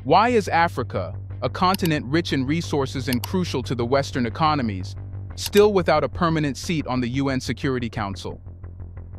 Why is Africa, a continent rich in resources and crucial to the Western economies, still without a permanent seat on the UN Security Council?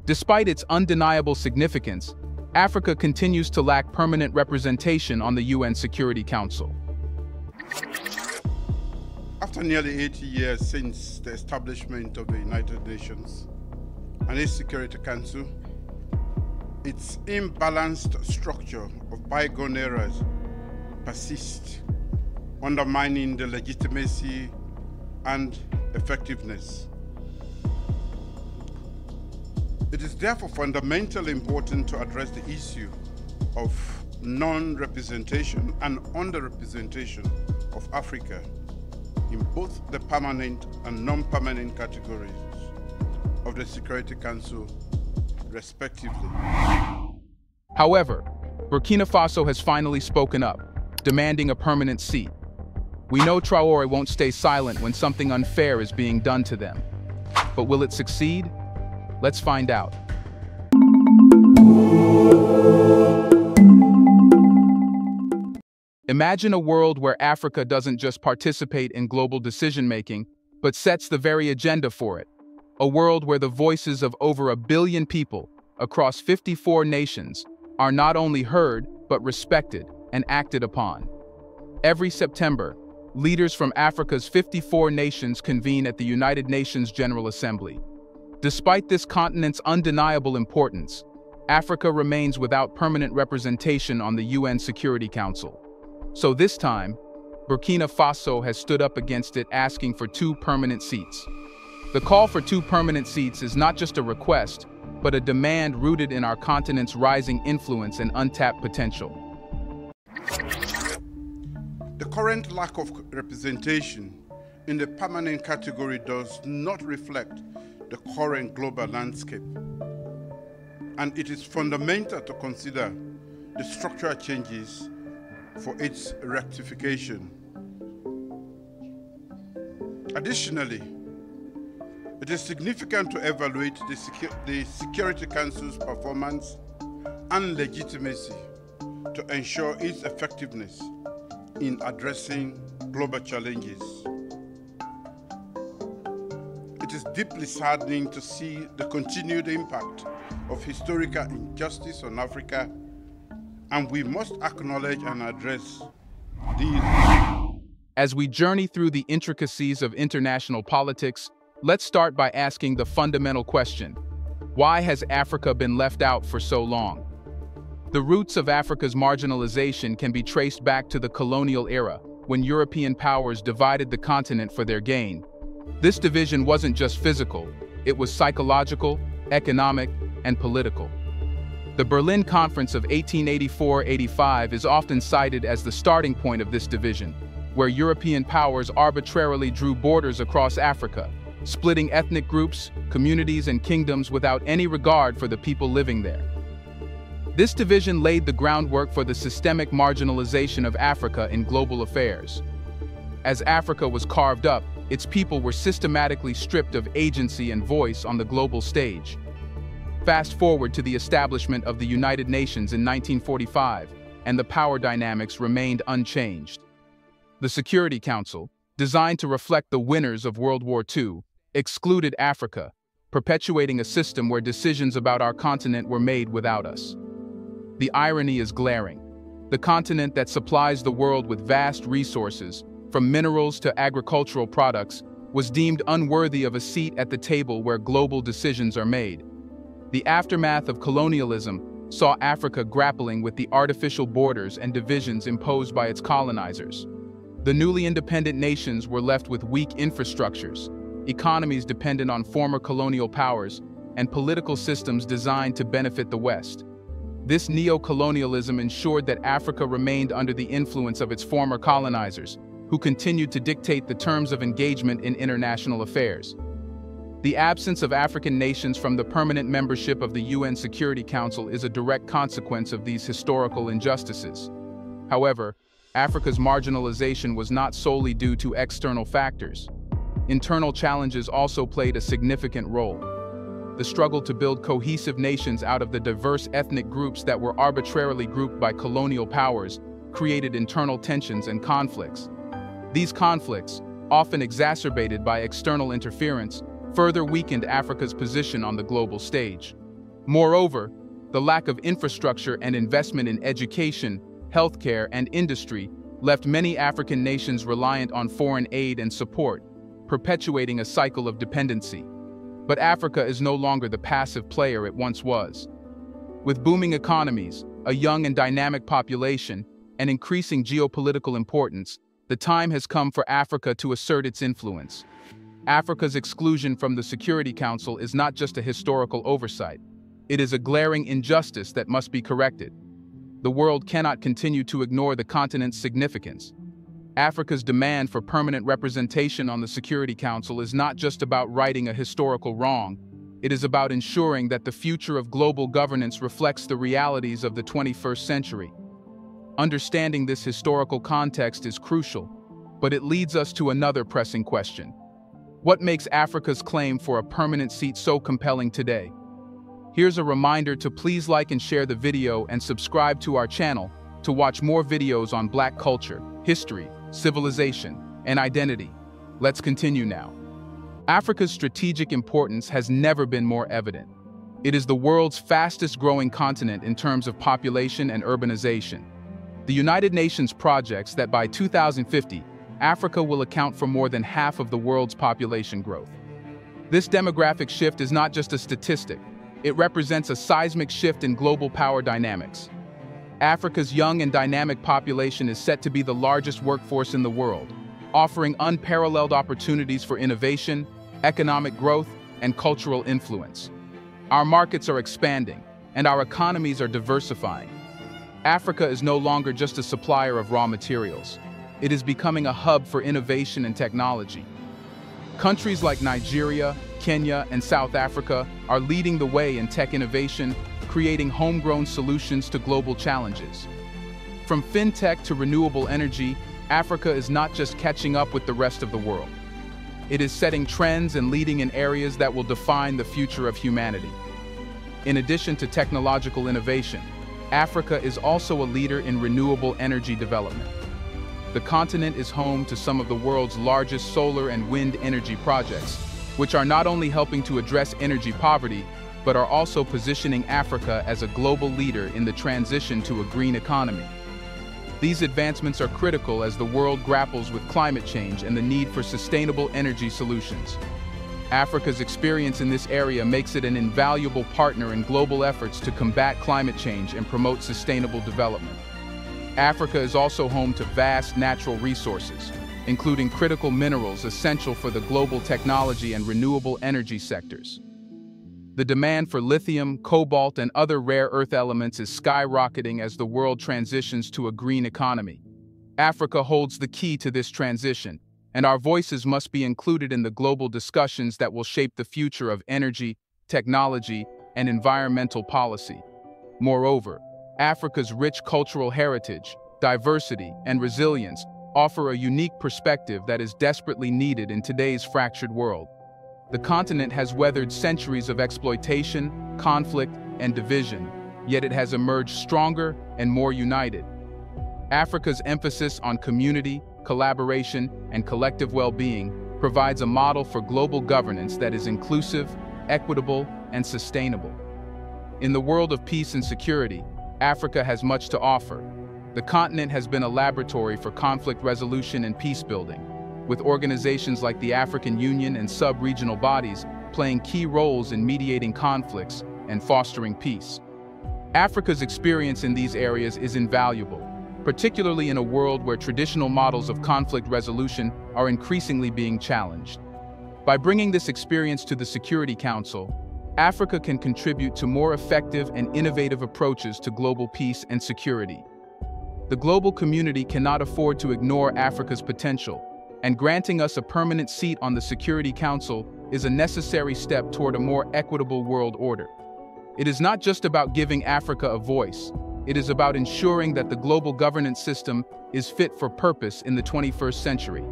Despite its undeniable significance, Africa continues to lack permanent representation on the UN Security Council. After nearly 80 years since the establishment of the United Nations and its Security Council, its imbalanced structure of bygone eras persists, undermining the legitimacy and effectiveness. It is therefore fundamentally important to address the issue of non-representation and underrepresentation of Africa in both the permanent and non-permanent categories of the Security Council, respectively. However, Burkina Faso has finally spoken up, demanding a permanent seat. We know Traoré won't stay silent when something unfair is being done to them. But will it succeed? Let's find out. Imagine a world where Africa doesn't just participate in global decision-making, but sets the very agenda for it. A world where the voices of over 1 billion people across 54 nations are not only heard, but respected and acted upon. Every September, leaders from Africa's 54 nations convene at the United Nations General Assembly. Despite this continent's undeniable importance, Africa remains without permanent representation on the UN Security Council. So this time, Burkina Faso has stood up against it, asking for 2 permanent seats. The call for 2 permanent seats is not just a request, but a demand rooted in our continent's rising influence and untapped potential. The current lack of representation in the permanent category does not reflect the current global landscape, and it is fundamental to consider the structural changes for its rectification. Additionally, it is significant to evaluate the Security Council's performance and legitimacy to ensure its effectiveness in addressing global challenges. It is deeply saddening to see the continued impact of historical injustice on Africa, and we must acknowledge and address these. As we journey through the intricacies of international politics, let's start by asking the fundamental question: why has Africa been left out for so long? The roots of Africa's marginalization can be traced back to the colonial era, when European powers divided the continent for their gain. This division wasn't just physical, it was psychological, economic, and political. The Berlin Conference of 1884-85 is often cited as the starting point of this division, where European powers arbitrarily drew borders across Africa, splitting ethnic groups, communities, and kingdoms without any regard for the people living there. This division laid the groundwork for the systemic marginalization of Africa in global affairs. As Africa was carved up, its people were systematically stripped of agency and voice on the global stage. Fast forward to the establishment of the United Nations in 1945, and the power dynamics remained unchanged. The Security Council, designed to reflect the winners of World War II, excluded Africa, perpetuating a system where decisions about our continent were made without us. The irony is glaring. The continent that supplies the world with vast resources, from minerals to agricultural products, was deemed unworthy of a seat at the table where global decisions are made. The aftermath of colonialism saw Africa grappling with the artificial borders and divisions imposed by its colonizers. The newly independent nations were left with weak infrastructures, economies dependent on former colonial powers, and political systems designed to benefit the West. This neo-colonialism ensured that Africa remained under the influence of its former colonizers, who continued to dictate the terms of engagement in international affairs. The absence of African nations from the permanent membership of the UN Security Council is a direct consequence of these historical injustices. However, Africa's marginalization was not solely due to external factors. Internal challenges also played a significant role. The struggle to build cohesive nations out of the diverse ethnic groups that were arbitrarily grouped by colonial powers created internal tensions and conflicts. These conflicts, often exacerbated by external interference, further weakened Africa's position on the global stage. Moreover, the lack of infrastructure and investment in education, healthcare, and industry left many African nations reliant on foreign aid and support, perpetuating a cycle of dependency. But Africa is no longer the passive player it once was. With booming economies, a young and dynamic population, and increasing geopolitical importance, the time has come for Africa to assert its influence. Africa's exclusion from the Security Council is not just a historical oversight. It is a glaring injustice that must be corrected. The world cannot continue to ignore the continent's significance. Africa's demand for permanent representation on the Security Council is not just about righting a historical wrong. It is about ensuring that the future of global governance reflects the realities of the 21st century. Understanding this historical context is crucial, but it leads us to another pressing question. What makes Africa's claim for a permanent seat so compelling today? Here's a reminder to please like and share the video and subscribe to our channel to watch more videos on Black culture, history, civilization, and identity. Let's continue now. Africa's strategic importance has never been more evident. It is the world's fastest-growing continent in terms of population and urbanization. The United Nations projects that by 2050, Africa will account for more than half of the world's population growth. This demographic shift is not just a statistic. It represents a seismic shift in global power dynamics. Africa's young and dynamic population is set to be the largest workforce in the world, offering unparalleled opportunities for innovation, economic growth, and cultural influence. Our markets are expanding, and our economies are diversifying. Africa is no longer just a supplier of raw materials. It is becoming a hub for innovation and technology. Countries like Nigeria, Kenya, and South Africa are leading the way in tech innovation, creating homegrown solutions to global challenges. From fintech to renewable energy, Africa is not just catching up with the rest of the world. It is setting trends and leading in areas that will define the future of humanity. In addition to technological innovation, Africa is also a leader in renewable energy development. The continent is home to some of the world's largest solar and wind energy projects, which are not only helping to address energy poverty, but are also positioning Africa as a global leader in the transition to a green economy. These advancements are critical as the world grapples with climate change and the need for sustainable energy solutions. Africa's experience in this area makes it an invaluable partner in global efforts to combat climate change and promote sustainable development. Africa is also home to vast natural resources, including critical minerals essential for the global technology and renewable energy sectors. The demand for lithium, cobalt, and other rare earth elements is skyrocketing as the world transitions to a green economy. Africa holds the key to this transition, and our voices must be included in the global discussions that will shape the future of energy, technology, and environmental policy. Moreover, Africa's rich cultural heritage, diversity, and resilience offer a unique perspective that is desperately needed in today's fractured world. The continent has weathered centuries of exploitation, conflict, and division, yet it has emerged stronger and more united. Africa's emphasis on community, collaboration, and collective well-being provides a model for global governance that is inclusive, equitable, and sustainable. In the world of peace and security, Africa has much to offer. The continent has been a laboratory for conflict resolution and peace building, with organizations like the African Union and sub-regional bodies playing key roles in mediating conflicts and fostering peace. Africa's experience in these areas is invaluable, particularly in a world where traditional models of conflict resolution are increasingly being challenged. By bringing this experience to the Security Council, Africa can contribute to more effective and innovative approaches to global peace and security. The global community cannot afford to ignore Africa's potential, and granting us a permanent seat on the Security Council is a necessary step toward a more equitable world order. It is not just about giving Africa a voice. It is about ensuring that the global governance system is fit for purpose in the 21st century.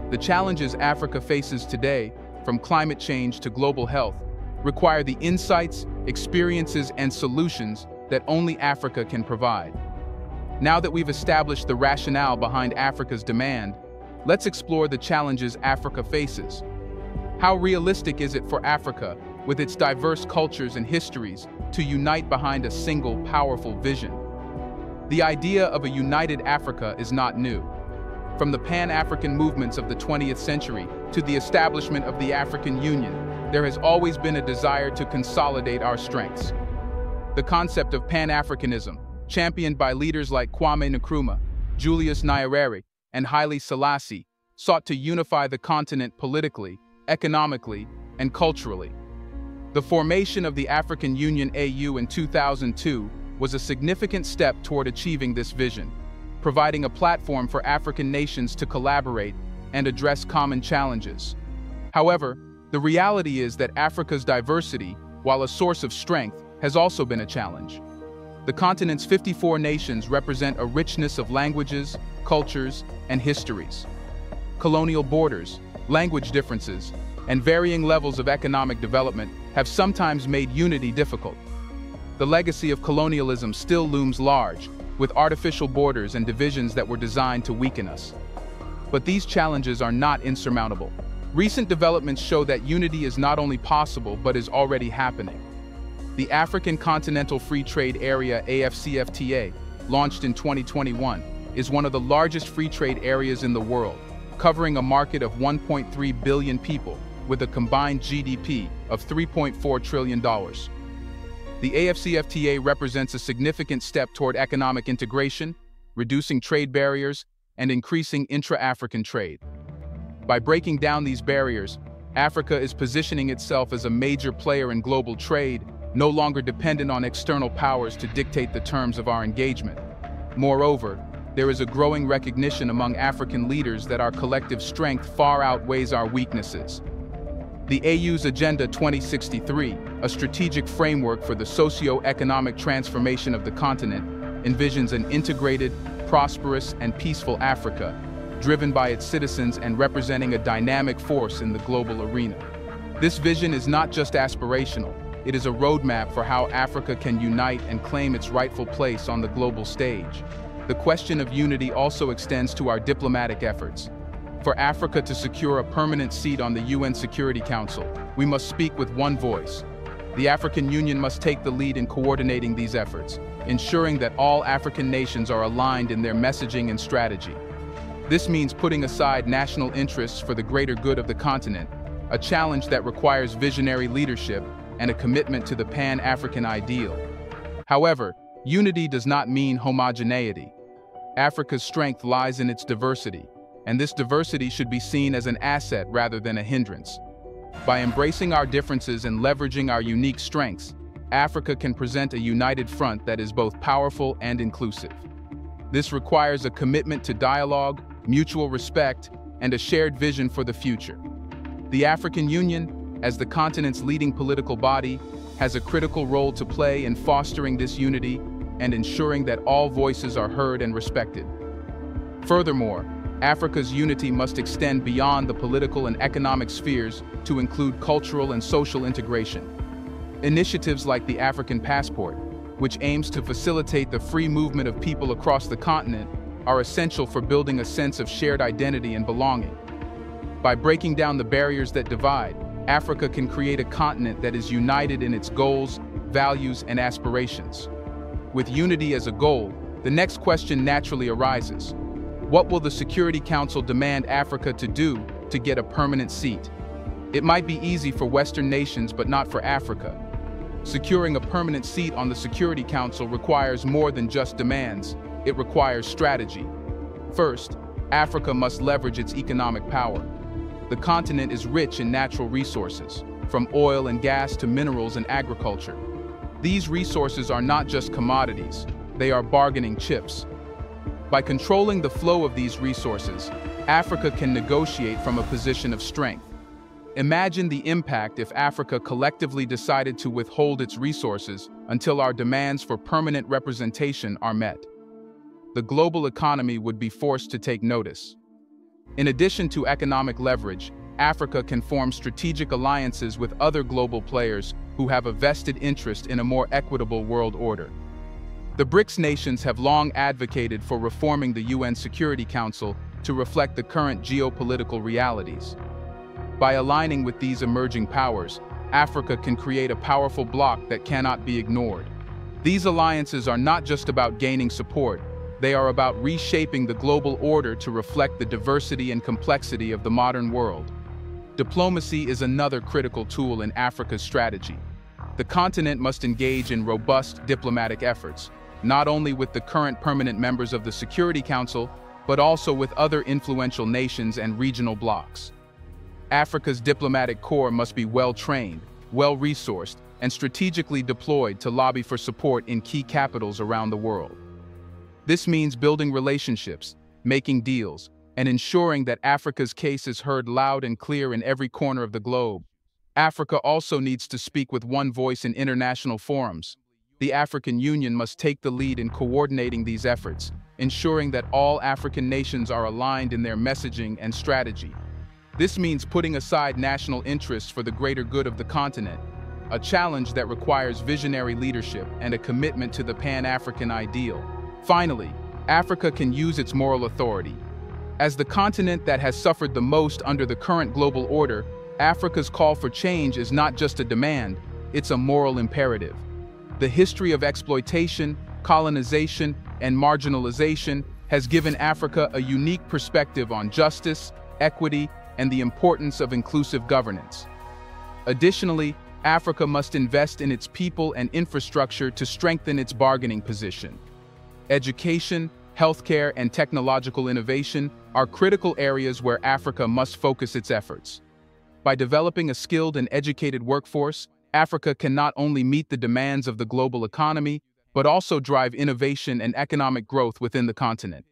The challenges Africa faces today, from climate change to global health, require the insights, experiences, and solutions that only Africa can provide. Now that we've established the rationale behind Africa's demand, let's explore the challenges Africa faces. How realistic is it for Africa, with its diverse cultures and histories, to unite behind a single, powerful vision? The idea of a united Africa is not new. From the Pan-African movements of the 20th century to the establishment of the African Union, there has always been a desire to consolidate our strengths. The concept of Pan-Africanism, championed by leaders like Kwame Nkrumah, Julius Nyerere, and Haile Selassie, sought to unify the continent politically, economically, and culturally. The formation of the African Union AU in 2002 was a significant step toward achieving this vision, providing a platform for African nations to collaborate and address common challenges. However, the reality is that Africa's diversity, while a source of strength, has also been a challenge. The continent's 54 nations represent a richness of languages, cultures, and histories. Colonial borders, language differences, and varying levels of economic development have sometimes made unity difficult. The legacy of colonialism still looms large, with artificial borders and divisions that were designed to weaken us. But these challenges are not insurmountable. Recent developments show that unity is not only possible but is already happening. The African Continental Free Trade Area (AFCFTA), launched in 2021, is one of the largest free trade areas in the world, covering a market of 1.3 billion people with a combined GDP of $3.4 trillion. The AFCFTA represents a significant step toward economic integration, reducing trade barriers, and increasing intra-African trade. By breaking down these barriers, Africa is positioning itself as a major player in global trade, no longer dependent on external powers to dictate the terms of our engagement. Moreover, there is a growing recognition among African leaders that our collective strength far outweighs our weaknesses. The AU's Agenda 2063, a strategic framework for the socio-economic transformation of the continent, envisions an integrated, prosperous, and peaceful Africa, driven by its citizens and representing a dynamic force in the global arena. This vision is not just aspirational, it is a roadmap for how Africa can unite and claim its rightful place on the global stage. The question of unity also extends to our diplomatic efforts. For Africa to secure a permanent seat on the UN Security Council, we must speak with one voice. The African Union must take the lead in coordinating these efforts, ensuring that all African nations are aligned in their messaging and strategy. This means putting aside national interests for the greater good of the continent, a challenge that requires visionary leadership and a commitment to the Pan-African ideal. However, unity does not mean homogeneity. Africa's strength lies in its diversity, and this diversity should be seen as an asset rather than a hindrance. By embracing our differences and leveraging our unique strengths, Africa can present a united front that is both powerful and inclusive. This requires a commitment to dialogue, mutual respect, and a shared vision for the future. The African Union, as the continent's leading political body, has a critical role to play in fostering this unity and ensuring that all voices are heard and respected. Furthermore, Africa's unity must extend beyond the political and economic spheres to include cultural and social integration. Initiatives like the African Passport, which aims to facilitate the free movement of people across the continent, are essential for building a sense of shared identity and belonging. By breaking down the barriers that divide, Africa can create a continent that is united in its goals, values, and aspirations. With unity as a goal, the next question naturally arises. What will the Security Council demand Africa to do to get a permanent seat? It might be easy for Western nations, but not for Africa. Securing a permanent seat on the Security Council requires more than just demands. It requires strategy. First, Africa must leverage its economic power. The continent is rich in natural resources, from oil and gas to minerals and agriculture. These resources are not just commodities, they are bargaining chips. By controlling the flow of these resources, Africa can negotiate from a position of strength. Imagine the impact if Africa collectively decided to withhold its resources until our demands for permanent representation are met. The global economy would be forced to take notice. In addition to economic leverage, Africa can form strategic alliances with other global players who have a vested interest in a more equitable world order. The BRICS nations have long advocated for reforming the UN Security Council to reflect the current geopolitical realities. By aligning with these emerging powers, Africa can create a powerful bloc that cannot be ignored. These alliances are not just about gaining support, they are about reshaping the global order to reflect the diversity and complexity of the modern world. Diplomacy is another critical tool in Africa's strategy. The continent must engage in robust diplomatic efforts, not only with the current permanent members of the Security Council, but also with other influential nations and regional blocs. Africa's diplomatic corps must be well-trained, well-resourced, and strategically deployed to lobby for support in key capitals around the world. This means building relationships, making deals, and ensuring that Africa's case is heard loud and clear in every corner of the globe. Africa also needs to speak with one voice in international forums. The African Union must take the lead in coordinating these efforts, ensuring that all African nations are aligned in their messaging and strategy. This means putting aside national interests for the greater good of the continent, a challenge that requires visionary leadership and a commitment to the Pan-African ideal. Finally, Africa can use its moral authority. As the continent that has suffered the most under the current global order, Africa's call for change is not just a demand, it's a moral imperative. The history of exploitation, colonization, and marginalization has given Africa a unique perspective on justice, equity, and the importance of inclusive governance. Additionally, Africa must invest in its people and infrastructure to strengthen its bargaining position. Education, healthcare, and technological innovation are critical areas where Africa must focus its efforts. By developing a skilled and educated workforce, Africa can not only meet the demands of the global economy, but also drive innovation and economic growth within the continent.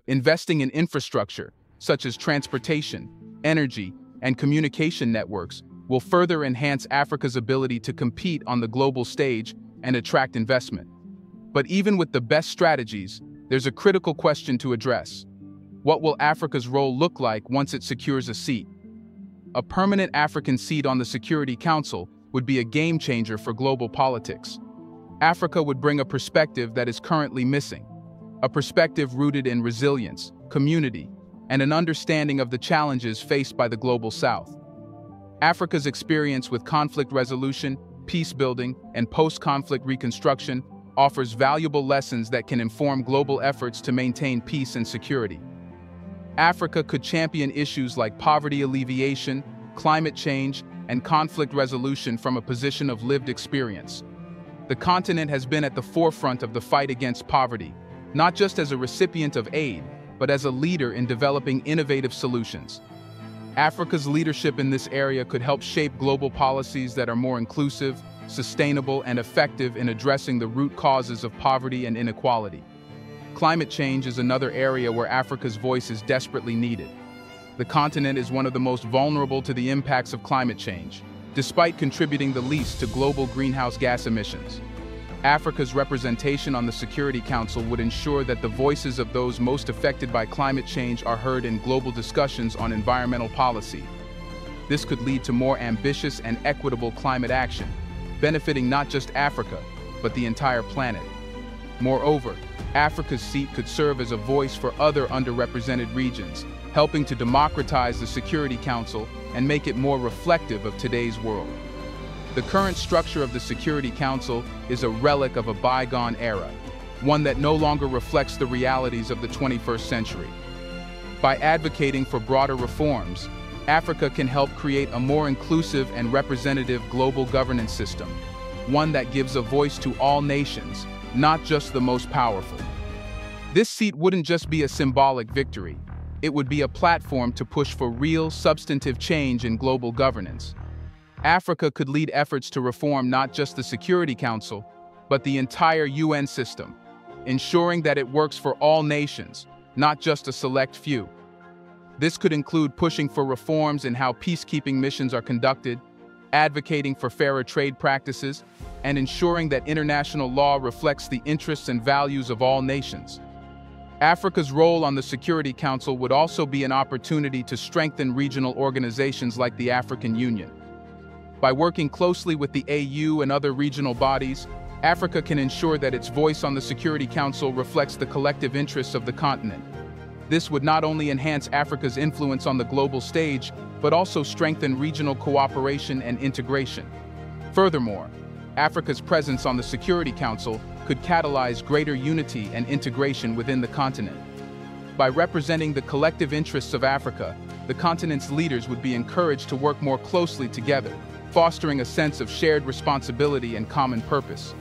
Investing in infrastructure, such as transportation, energy, and communication networks, will further enhance Africa's ability to compete on the global stage and attract investment. But even with the best strategies, there's a critical question to address. What will Africa's role look like once it secures a seat? A permanent African seat on the Security Council would be a game-changer for global politics. Africa would bring a perspective that is currently missing, a perspective rooted in resilience, community, and an understanding of the challenges faced by the Global South. Africa's experience with conflict resolution, peace-building, and post-conflict reconstruction offers valuable lessons that can inform global efforts to maintain peace and security. Africa could champion issues like poverty alleviation, climate change, and conflict resolution from a position of lived experience. The continent has been at the forefront of the fight against poverty, not just as a recipient of aid, but as a leader in developing innovative solutions. Africa's leadership in this area could help shape global policies that are more inclusive, sustainable, and effective in addressing the root causes of poverty and inequality. Climate change is another area where Africa's voice is desperately needed. The continent is one of the most vulnerable to the impacts of climate change, despite contributing the least to global greenhouse gas emissions. Africa's representation on the Security Council would ensure that the voices of those most affected by climate change are heard in global discussions on environmental policy. This could lead to more ambitious and equitable climate action, benefiting not just Africa, but the entire planet. Moreover, Africa's seat could serve as a voice for other underrepresented regions, helping to democratize the Security Council and make it more reflective of today's world. The current structure of the Security Council is a relic of a bygone era, one that no longer reflects the realities of the 21st century. By advocating for broader reforms, Africa can help create a more inclusive and representative global governance system, one that gives a voice to all nations, not just the most powerful. This seat wouldn't just be a symbolic victory, it would be a platform to push for real, substantive change in global governance. Africa could lead efforts to reform not just the Security Council, but the entire UN system, ensuring that it works for all nations, not just a select few. This could include pushing for reforms in how peacekeeping missions are conducted, advocating for fairer trade practices, and ensuring that international law reflects the interests and values of all nations. Africa's role on the Security Council would also be an opportunity to strengthen regional organizations like the African Union. By working closely with the AU and other regional bodies, Africa can ensure that its voice on the Security Council reflects the collective interests of the continent. This would not only enhance Africa's influence on the global stage, but also strengthen regional cooperation and integration. Furthermore, Africa's presence on the Security Council could catalyze greater unity and integration within the continent. By representing the collective interests of Africa, the continent's leaders would be encouraged to work more closely together, fostering a sense of shared responsibility and common purpose.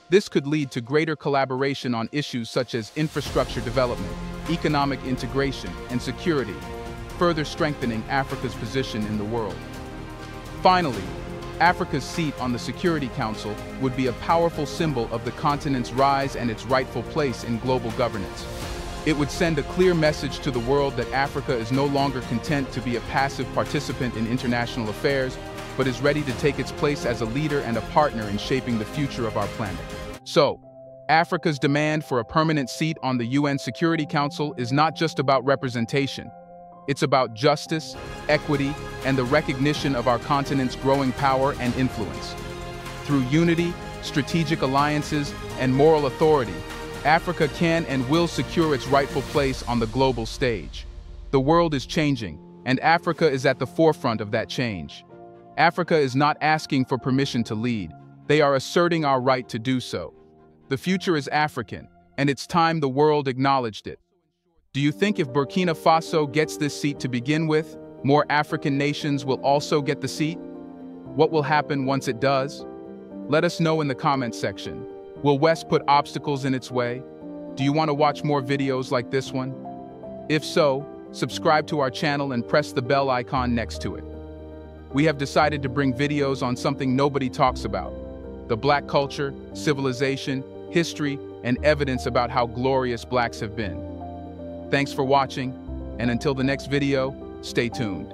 This could lead to greater collaboration on issues such as infrastructure development, economic integration, and security, further strengthening Africa's position in the world. Finally, Africa's seat on the Security Council would be a powerful symbol of the continent's rise and its rightful place in global governance. It would send a clear message to the world that Africa is no longer content to be a passive participant in international affairs, but is ready to take its place as a leader and a partner in shaping the future of our planet. So, Africa's demand for a permanent seat on the UN Security Council is not just about representation. It's about justice, equity, and the recognition of our continent's growing power and influence. Through unity, strategic alliances, and moral authority, Africa can and will secure its rightful place on the global stage. The world is changing, and Africa is at the forefront of that change. Africa is not asking for permission to lead. They are asserting our right to do so. The future is African, and it's time the world acknowledged it. Do you think if Burkina Faso gets this seat to begin with, more African nations will also get the seat? What will happen once it does? Let us know in the comments section. Will West put obstacles in its way? Do you want to watch more videos like this one? If so, subscribe to our channel and press the bell icon next to it. We have decided to bring videos on something nobody talks about: the Black culture, civilization, history, and evidence about how glorious Blacks have been. Thanks for watching, and until the next video, stay tuned.